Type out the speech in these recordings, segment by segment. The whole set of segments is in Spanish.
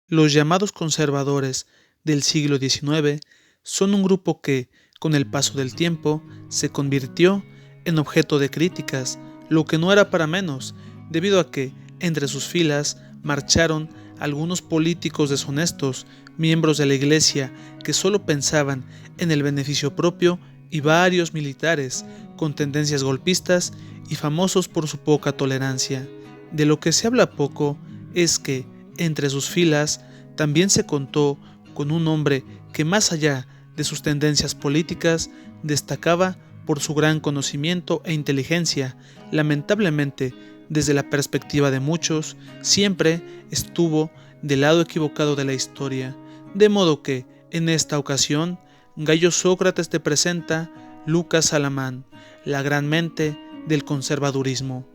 Los llamados conservadores del siglo XIX son un grupo que, con el paso del tiempo, se convirtió en objeto de críticas, lo que no era para menos, debido a que, entre sus filas, marcharon algunos políticos deshonestos, miembros de la Iglesia que solo pensaban en el beneficio propio y varios militares con tendencias golpistas y famosos por su poca tolerancia. De lo que se habla poco es que, entre sus filas, también se contó con un hombre que, más allá de sus tendencias políticas, destacaba por su gran conocimiento e inteligencia. Lamentablemente, desde la perspectiva de muchos, siempre estuvo del lado equivocado de la historia, de modo que, en esta ocasión, Gallo Sócrates te presenta Lucas Alamán, la gran mente del conservadurismo.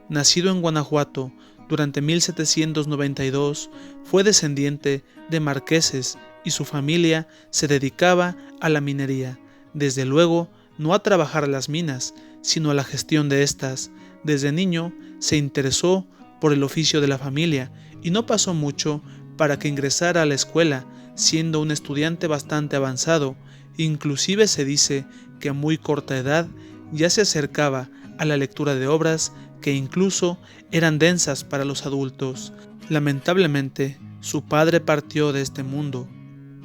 Nacido en Guanajuato durante 1792, fue descendiente de marqueses y su familia se dedicaba a la minería, desde luego no a trabajar las minas, sino a la gestión de estas. Desde niño se interesó por el oficio de la familia y no pasó mucho para que ingresara a la escuela, siendo un estudiante bastante avanzado. Inclusive se dice que a muy corta edad ya se acercaba a la lectura de obras que incluso eran densas para los adultos. Lamentablemente, su padre partió de este mundo,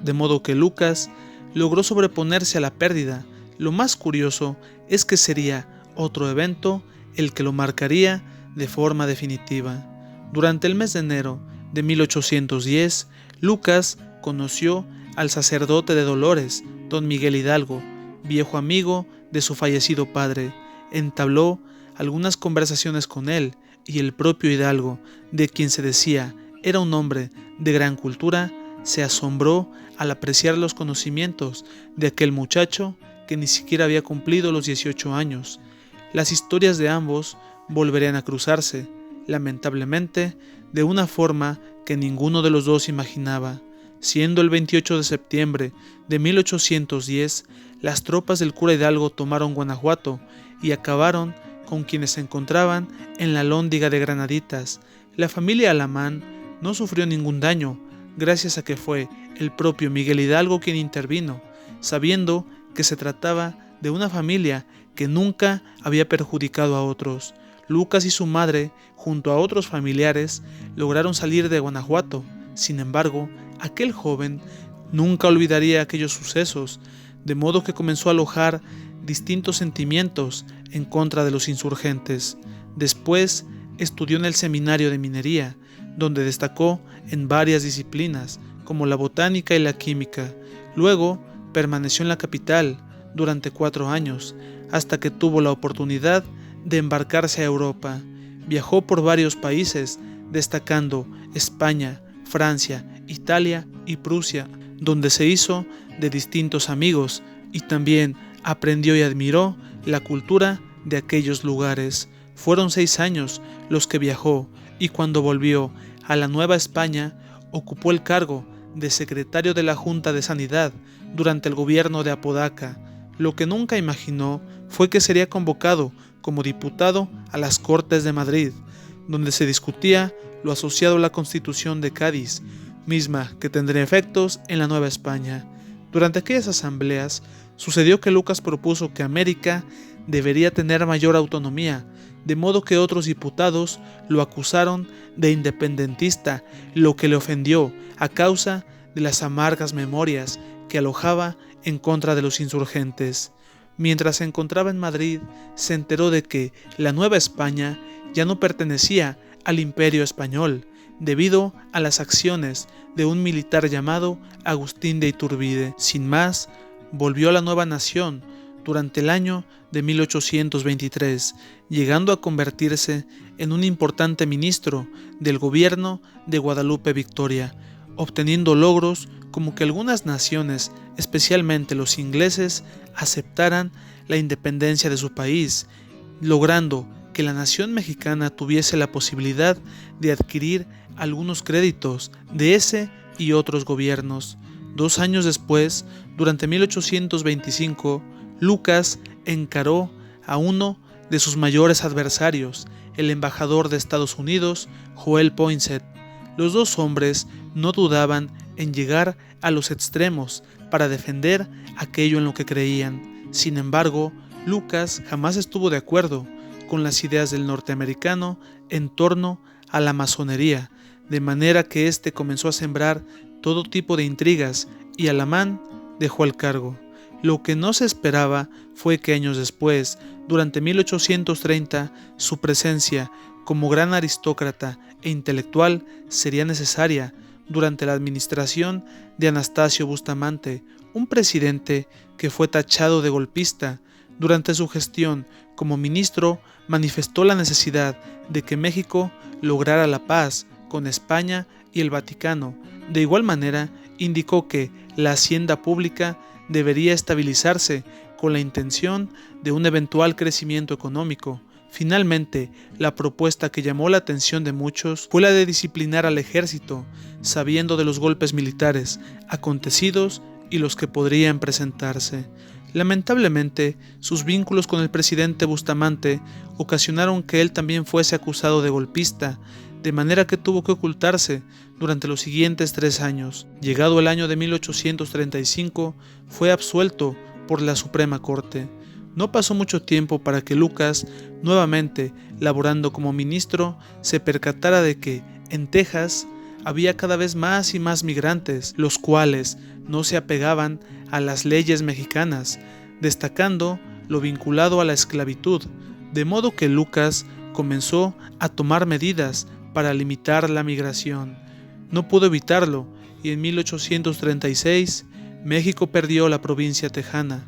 de modo que Lucas logró sobreponerse a la pérdida. Lo más curioso es que sería otro evento el que lo marcaría de forma definitiva. Durante el mes de enero de 1810, Lucas conoció al sacerdote de Dolores, don Miguel Hidalgo, viejo amigo de su fallecido padre. Entabló algunas conversaciones con él y el propio Hidalgo, de quien se decía era un hombre de gran cultura, se asombró al apreciar los conocimientos de aquel muchacho que ni siquiera había cumplido los 18 años. Las historias de ambos volverían a cruzarse, lamentablemente, de una forma que ninguno de los dos imaginaba. Siendo el 28 de septiembre de 1810, las tropas del cura Hidalgo tomaron Guanajuato y acabaron con quienes se encontraban en la Alhóndiga de Granaditas. La familia Alamán no sufrió ningún daño, gracias a que fue el propio Miguel Hidalgo quien intervino, sabiendo que se trataba de una familia que nunca había perjudicado a otros. Lucas y su madre, junto a otros familiares, lograron salir de Guanajuato. Sin embargo, aquel joven nunca olvidaría aquellos sucesos, de modo que comenzó a alojar distintos sentimientos en contra de los insurgentes. Después estudió en el seminario de minería, donde destacó en varias disciplinas, como la botánica y la química. Luego permaneció en la capital durante 4 años, hasta que tuvo la oportunidad de embarcarse a Europa. Viajó por varios países, destacando España, Francia, Italia y Prusia, donde se hizo de distintos amigos y también aprendió y admiró la cultura de aquellos lugares. Fueron 6 años los que viajó y cuando volvió a la Nueva España ocupó el cargo de secretario de la Junta de Sanidad durante el gobierno de Apodaca. Lo que nunca imaginó fue que sería convocado como diputado a las Cortes de Madrid, donde se discutía lo asociado a la Constitución de Cádiz, misma que tendría efectos en la Nueva España. Durante aquellas asambleas sucedió que Lucas propuso que América debería tener mayor autonomía, de modo que otros diputados lo acusaron de independentista, lo que le ofendió a causa de las amargas memorias que alojaba en contra de los insurgentes. Mientras se encontraba en Madrid, se enteró de que la Nueva España ya no pertenecía al Imperio Español, debido a las acciones de un militar llamado Agustín de Iturbide. Sin más, volvió a la nueva nación durante el año de 1823, llegando a convertirse en un importante ministro del gobierno de Guadalupe Victoria, obteniendo logros como que algunas naciones, especialmente los ingleses, aceptaran la independencia de su país, logrando que la nación mexicana tuviese la posibilidad de adquirir algunos créditos de ese y otros gobiernos. 2 años después, durante 1825, Lucas encaró a uno de sus mayores adversarios, el embajador de Estados Unidos, Joel Poinsett. Los dos hombres no dudaban en llegar a los extremos para defender aquello en lo que creían. Sin embargo, Lucas jamás estuvo de acuerdo con las ideas del norteamericano en torno a la masonería, de manera que éste comenzó a sembrar todo tipo de intrigas y Alamán dejó el cargo. Lo que no se esperaba fue que años después, durante 1830, su presencia como gran aristócrata e intelectual sería necesaria durante la administración de Anastasio Bustamante, un presidente que fue tachado de golpista. Durante su gestión como ministro, manifestó la necesidad de que México lograra la paz con España y el Vaticano. De igual manera, indicó que la hacienda pública debería estabilizarse con la intención de un eventual crecimiento económico. Finalmente, la propuesta que llamó la atención de muchos fue la de disciplinar al ejército, sabiendo de los golpes militares acontecidos y los que podrían presentarse. Lamentablemente, sus vínculos con el presidente Bustamante ocasionaron que él también fuese acusado de golpista, de manera que tuvo que ocultarse durante los siguientes 3 años. Llegado el año de 1835, fue absuelto por la Suprema Corte. No pasó mucho tiempo para que Lucas, nuevamente laborando como ministro, se percatara de que, en Texas, había cada vez más y más migrantes, los cuales no se apegaban a las leyes mexicanas, destacando lo vinculado a la esclavitud, de modo que Lucas comenzó a tomar medidas para limitar la migración. No pudo evitarlo y en 1836 México perdió la provincia tejana.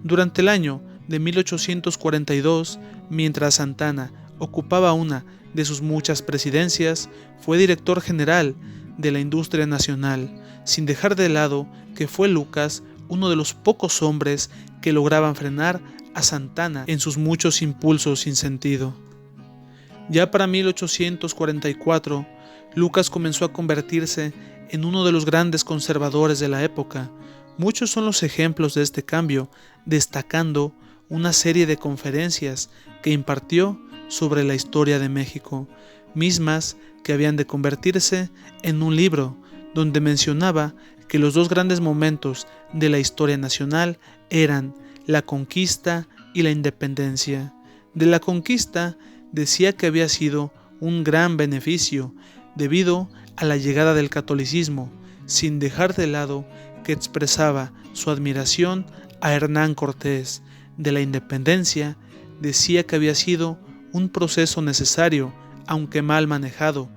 Durante el año de 1842, mientras Santana ocupaba una de sus muchas presidencias, fue director general de la industria nacional, sin dejar de lado que fue Lucas uno de los pocos hombres que lograban frenar a Santana en sus muchos impulsos sin sentido. Ya para 1844, Lucas comenzó a convertirse en uno de los grandes conservadores de la época. Muchos son los ejemplos de este cambio, destacando una serie de conferencias que impartió sobre la historia de México, mismas que habían de convertirse en un libro donde mencionaba que los dos grandes momentos de la historia nacional eran la conquista y la independencia. De la conquista decía que había sido un gran beneficio debido a la llegada del catolicismo, sin dejar de lado que expresaba su admiración a Hernán Cortés. De la independencia decía que había sido un proceso necesario, aunque mal manejado,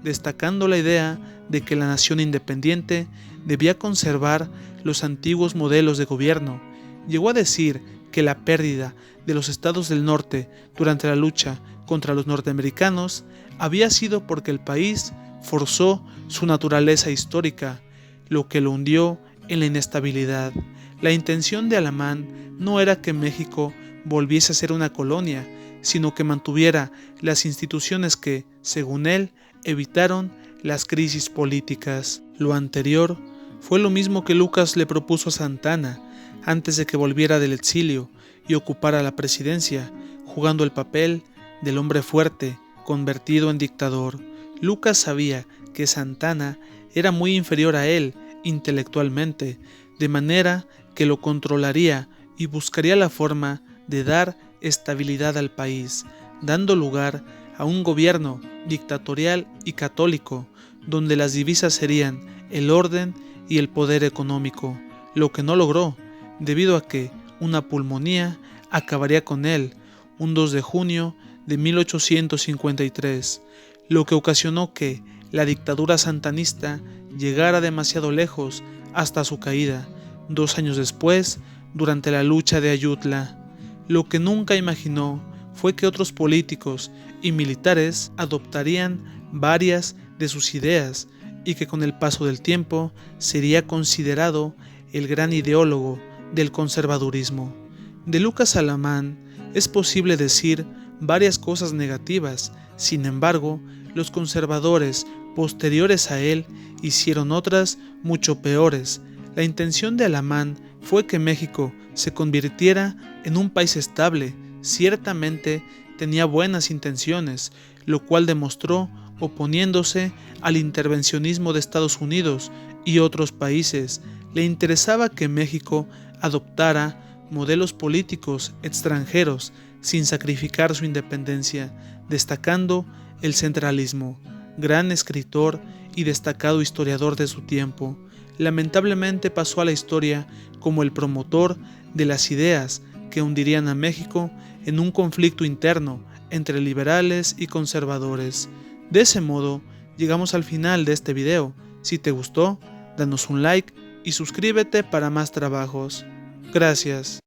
destacando la idea de que la nación independiente debía conservar los antiguos modelos de gobierno. Llegó a decir que la pérdida de los estados del norte durante la lucha contra los norteamericanos había sido porque el país forzó su naturaleza histórica, lo que lo hundió en la inestabilidad. La intención de Alamán no era que México volviese a ser una colonia, sino que mantuviera las instituciones que, según él, evitaron las crisis políticas. Lo anterior fue lo mismo que Lucas le propuso a Santana antes de que volviera del exilio y ocupara la presidencia, jugando el papel del hombre fuerte convertido en dictador. Lucas sabía que Santana era muy inferior a él intelectualmente, de manera que lo controlaría y buscaría la forma de dar estabilidad al país, dando lugar a un gobierno dictatorial y católico, donde las divisas serían el orden y el poder económico, lo que no logró, debido a que una pulmonía acabaría con él un 2 de junio de 1853, lo que ocasionó que la dictadura santanista llegara demasiado lejos hasta su caída, 2 años después, durante la lucha de Ayutla. Lo que nunca imaginó fue que otros políticos y militares adoptarían varias de sus ideas y que con el paso del tiempo sería considerado el gran ideólogo del conservadurismo. De Lucas Alamán es posible decir varias cosas negativas, sin embargo, los conservadores posteriores a él hicieron otras mucho peores. La intención de Alamán fue que México se convirtiera en un país estable. Ciertamente tenía buenas intenciones, lo cual demostró oponiéndose al intervencionismo de Estados Unidos y otros países. Le interesaba que México adoptara modelos políticos extranjeros sin sacrificar su independencia, destacando el centralismo. Gran escritor y destacado historiador de su tiempo, lamentablemente pasó a la historia como el promotor de las ideas que hundirían a México en un conflicto interno entre liberales y conservadores. De ese modo, llegamos al final de este video. Si te gustó, danos un like y suscríbete para más trabajos. Gracias.